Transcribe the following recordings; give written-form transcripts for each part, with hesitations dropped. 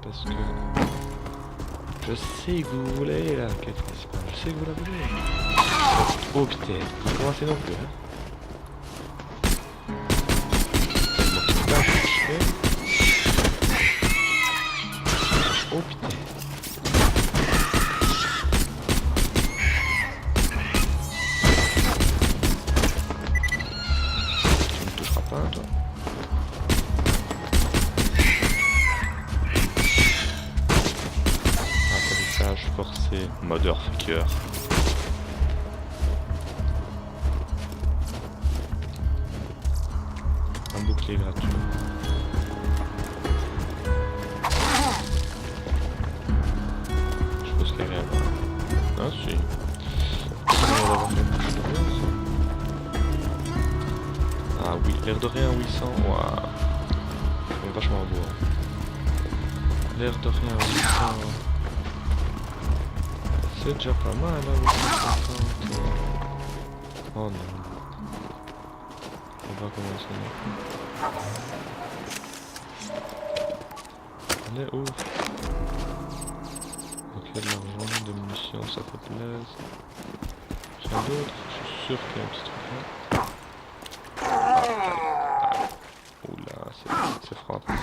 Parce que... Je sais que vous voulez la quête principale, je sais que vous la voulez. Oh putain, vous commencez non plus, hein. Bon, c'est pas ce que je fais. Oh putain. Tu ne toucheras pas, toi. Atterrissage forcé, motherfucker. Un bouclier gratuit. Je pense qu'il y a rien. Ah si. Ah oui, l'air de rien 800. Waouh. C'est vachement beau. Hein. L'air de rien 800. C'est déjà pas mal hein, 850. Oh non. On va commencer. On est où? Ok, de l'argent, des munitions, ça fait plaisir. J'ai un d'autre, je suis sûr qu'il y a un petit truc là. Oula, c'est froid après ça.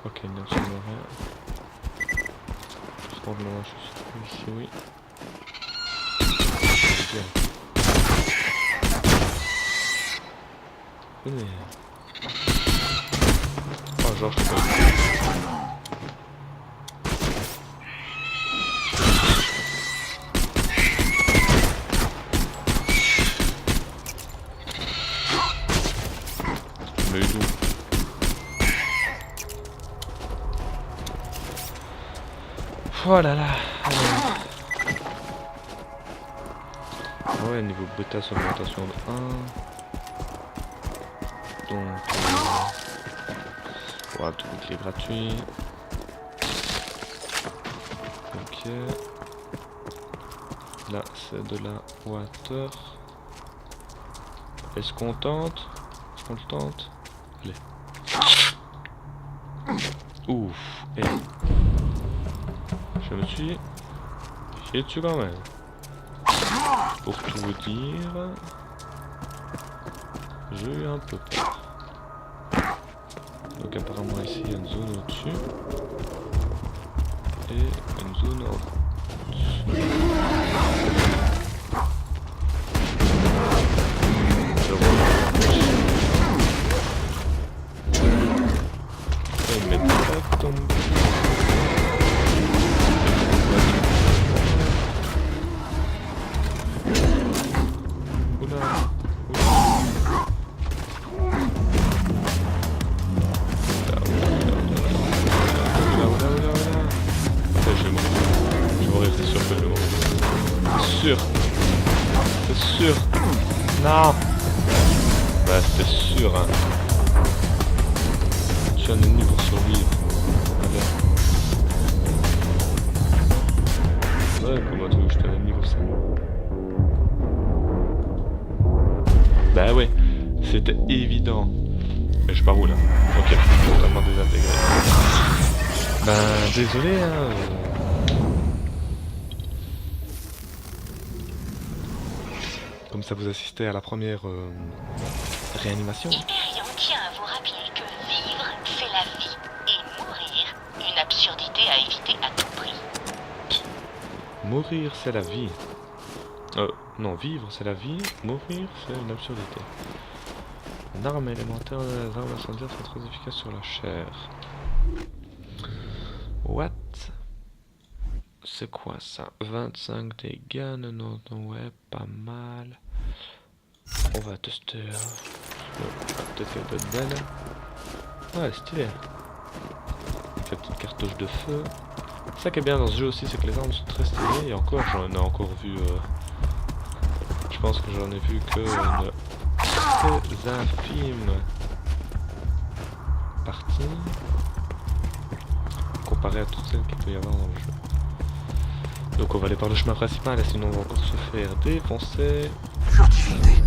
Ok, il n'y a absolument rien. Je trouve moi, je suis ici, oui. Bien. Oh, genre, je sais pas. Mais d'où? Oh là là. Ouais, niveau brutasse, augmentation de 1. Donc, voilà, tout qui est gratuit. Ok. Là, c'est de la water. Est-ce qu'on tente? Est-ce qu'on le tente? Allez. Ouf. Hey. Je me suis chié dessus quand même. Pour tout vous dire, j'ai eu un peu peur. Donc apparemment ici il y a une zone au-dessus. Et une zone au-dessus. Et il m'est pas tombé. C'est sûr. Non. Bah c'est sûr hein. Je suis un ennemi pour survivre. Allez. Ouais, comment tu veux que je te un ennemi comme ça? Bah ouais, c'était évident. Et je pars où là? Ok, totalement désintégré. Ben désolé hein. Comme ça vous assistez à la première réanimation. Hyperion tient à vous rappeler que vivre, c'est la vie. Et mourir, une absurdité à éviter à tout prix. Mourir, c'est la vie. Non, vivre, c'est la vie. Mourir, c'est une absurdité. Une arme élémentaire, les armes incendiaires sont très efficaces sur la chair. What? C'est quoi ça? 25 dégâts, non, ouais, pas mal. On va tester. Peut-être qu'elle peut être belle. Ouais, stylé. La petite cartouche de feu. Ça qui est bien dans ce jeu aussi, c'est que les armes sont très stylées. Et encore, j'en ai encore vu. Je pense que j'en ai vu que une très infime partie comparé à toutes celles qu'il peut y avoir dans le jeu. Donc on va aller par le chemin principal, sinon on va encore se faire défoncer. Furtivité.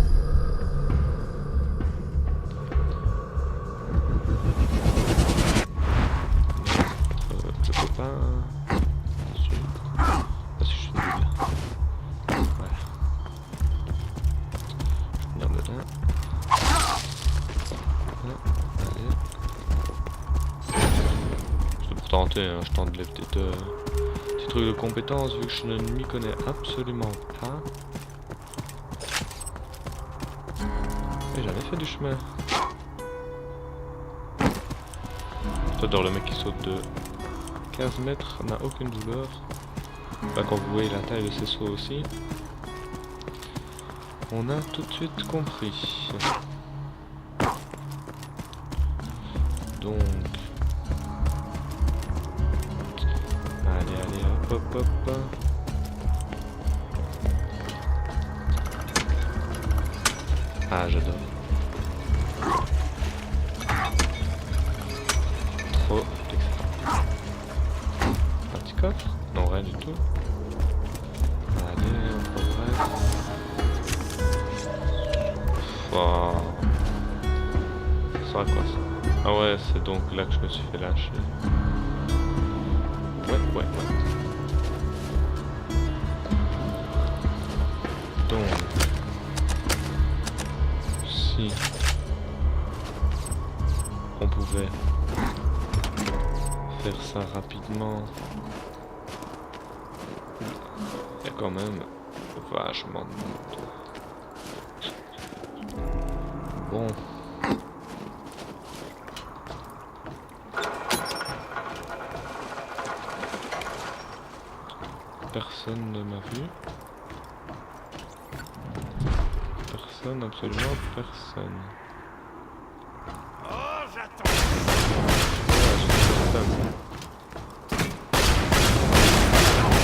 pas... Ah si, je suis bien. Voilà. Je vais venir de là. Allez. Je peux pour tenter, hein, je tente les petits trucs de compétences vu que je ne m'y connais absolument pas. Mais j'avais fait du chemin. J'adore le mec qui saute de 15 mètres, n'a aucune douleur. Là quand vous voyez la taille de ses sauts aussi, on a tout de suite compris. Donc... Allez, hop, hop, hop. Ah, j'adore. Trop extra. Un petit coffre? Non, rien du tout. Allez, on progresse. Oh. Ça sert à quoi ça? Ah ouais, c'est donc là que je me suis fait lâcher. Ouais. Donc... Si... on pouvait... faire ça rapidement... Il y a quand même... vachement de monde. Bon... Personne ne m'a vu. Personne, absolument personne. Oh, j'attends.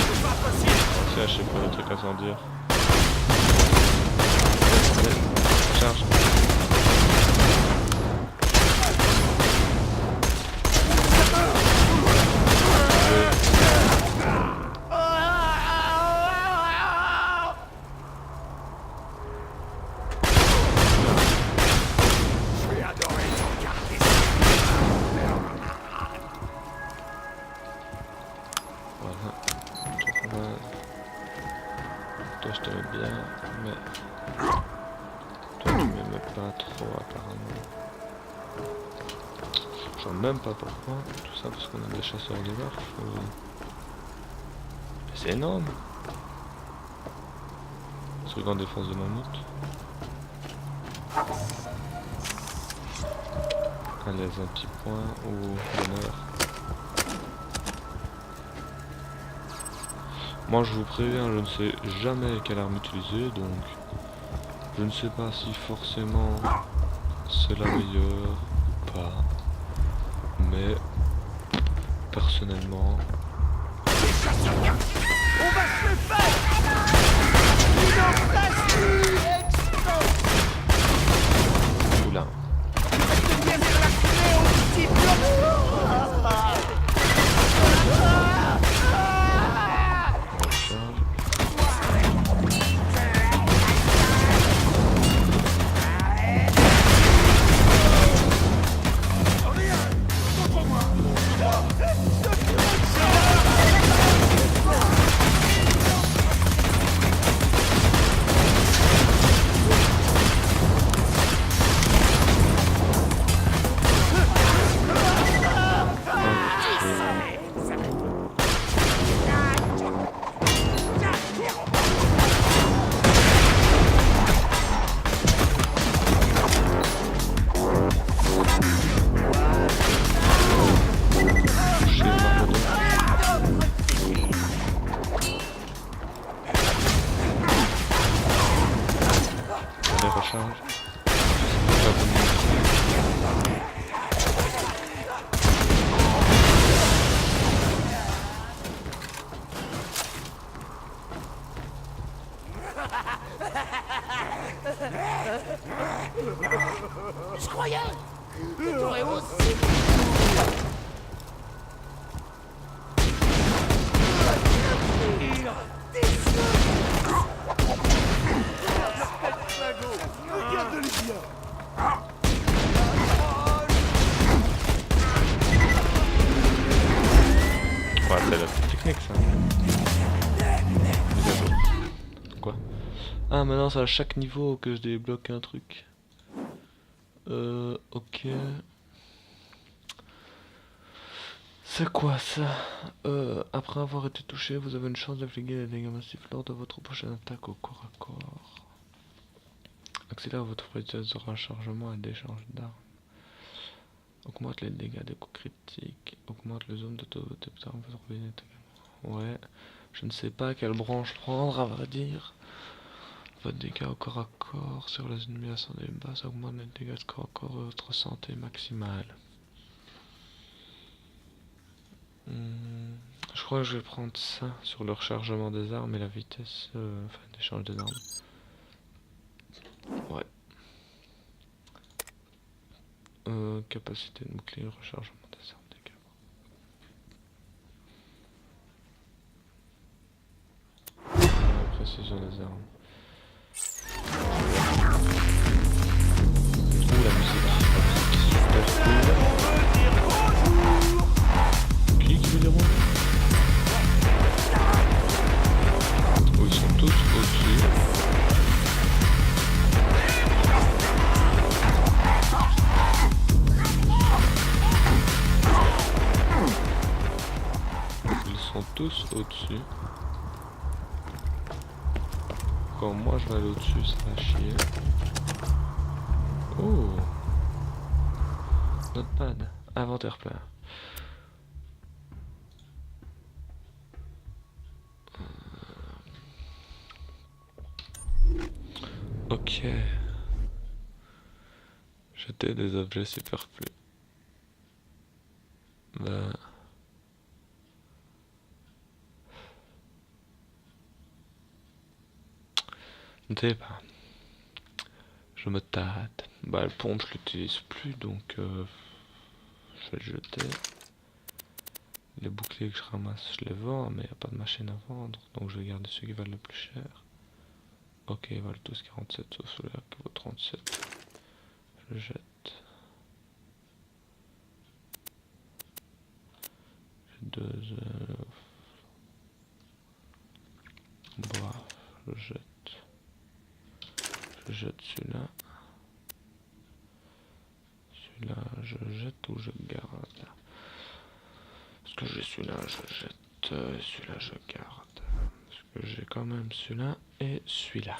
C'est pas possible. Tiens, je sais pas le truc à s'en dire. Charge. Toi je t'aimais bien, mais toi tu m'aimais pas trop apparemment. Je sais même pas pourquoi, tout ça parce qu'on a des chasseurs de marche. C'est énorme. Ce truc en défense de mammouth. Allez, un petit point ou bonheur. Moi je vous préviens, je ne sais jamais quelle arme utiliser, donc je ne sais pas si forcément c'est la meilleure ou pas, mais personnellement... On va se le faire. Il en reste une. Oula. Viens vers la clé au petit bloc. Je croyais que t'aurais aussi... Regarde-les bien. quoi? Ah, maintenant c'est à chaque niveau que je débloque un truc. Ok. C'est quoi ça? Après avoir été touché, vous avez une chance d'infliger des dégâts massifs lors de votre prochaine attaque au corps à corps. Accélère votre vitesse de rechargement et d'échange d'armes. Augmente les dégâts des coups critiques. Augmente le zoom d'auto-détecteur. Ouais. Je ne sais pas quelle branche prendre, à vrai dire. Votre dégâts au corps à corps sur les ennemis à santé basse augmente les dégâts de corps à corps et votre santé maximale. Je crois que je vais prendre ça sur le rechargement des armes et la vitesse enfin d'échange des armes. Ouais. Capacité de bouclier, rechargement des armes, dégâts. Précision des armes. Ouh, la musique super cool. Qui veut dire bonjour? Oh, ils sont tous au-dessus. Ils sont tous au-dessus. Quand moi je vais aller au-dessus, ça va chier. Oh, notepad, inventaire plein. Ok. Jeter des objets superflus. Ben... Je ne sais pas. Je me tâte. Bah le pompe je l'utilise plus donc je vais le jeter. Les boucliers que je ramasse je les vends mais il n'y a pas de machine à vendre donc je vais garder ceux qui valent le plus cher. Ok ils valent tous 47 sauf celui-là qui vaut 37. Je le jette. J'ai deux bref, je jette. Je jette celui-là. Celui-là, je jette ou je garde. Parce que j'ai celui-là, je jette. Et celui-là, je garde. Parce que j'ai quand même celui-là et celui-là.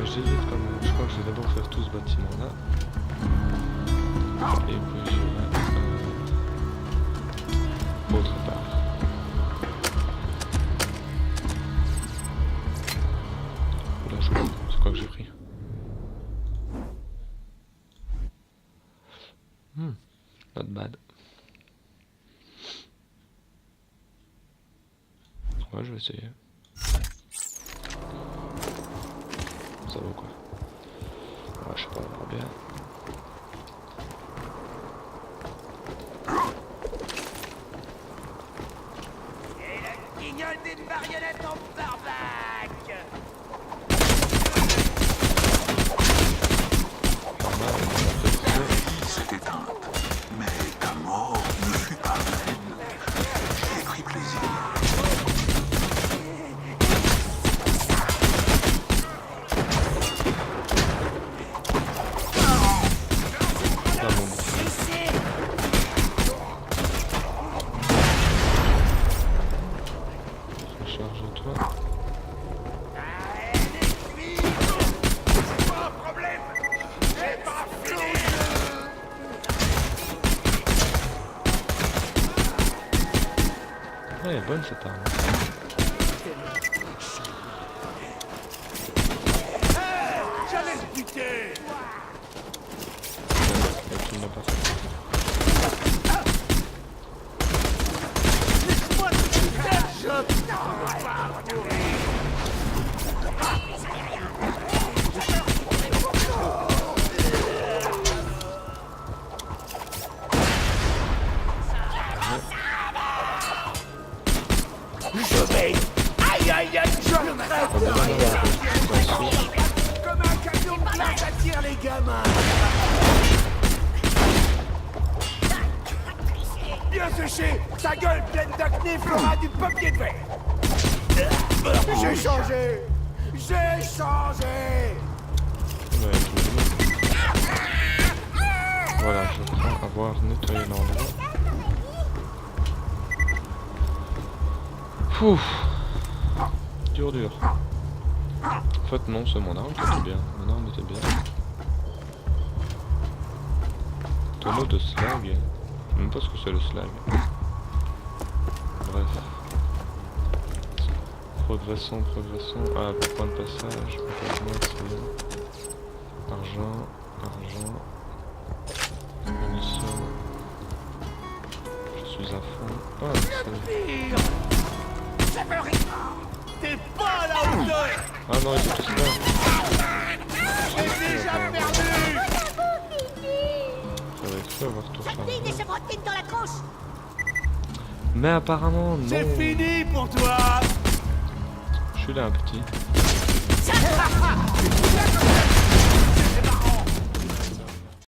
J'hésite quand même. Je crois que je vais d'abord faire tout ce bâtiment-là. Et puis je vais autre part. Oula, c'est quoi que j'ai pris? Not bad. Ouais, je vais essayer. Ça vaut quoi? Ouais, je sais pas, on va bien. Des marionnettes en barbac. La vie s'est éteinte, mais ta mort ne fut pas vaine. J'ai pris plaisir. Charge-toi. Ouais, elle est bonne cette arme. J'allais le buter. Tu ne l'as pas fait. Laisse-moi te faire, je... Je vais... Aïe aïe aïe, je le crève de rire. Comme un camion de glace attire les gamins. bien séché. Sa gueule pleine d'acné fera du papier de verre. J'ai changé. J'ai changé. Ouais, voilà, je crois avoir nettoyé l'endroit. Ouf. Dur. En fait non, c'est mon arme qui était bien. Mon arme était bien. Tonneau de slag. Je sais même pas ce que c'est le slag. Bref. Progressons. Ah, pour point de passage. Argent. Munitions. Je suis à fond. Ah, Ça veut rien. T'es pas à la hauteur. ah non, ils sont tous là. J'ai déjà perdu. Ça va être fou avoir tout ça. Des chevrotines dans la tronche. Mais apparemment, non. C'est fini pour toi. Je suis là, un petit.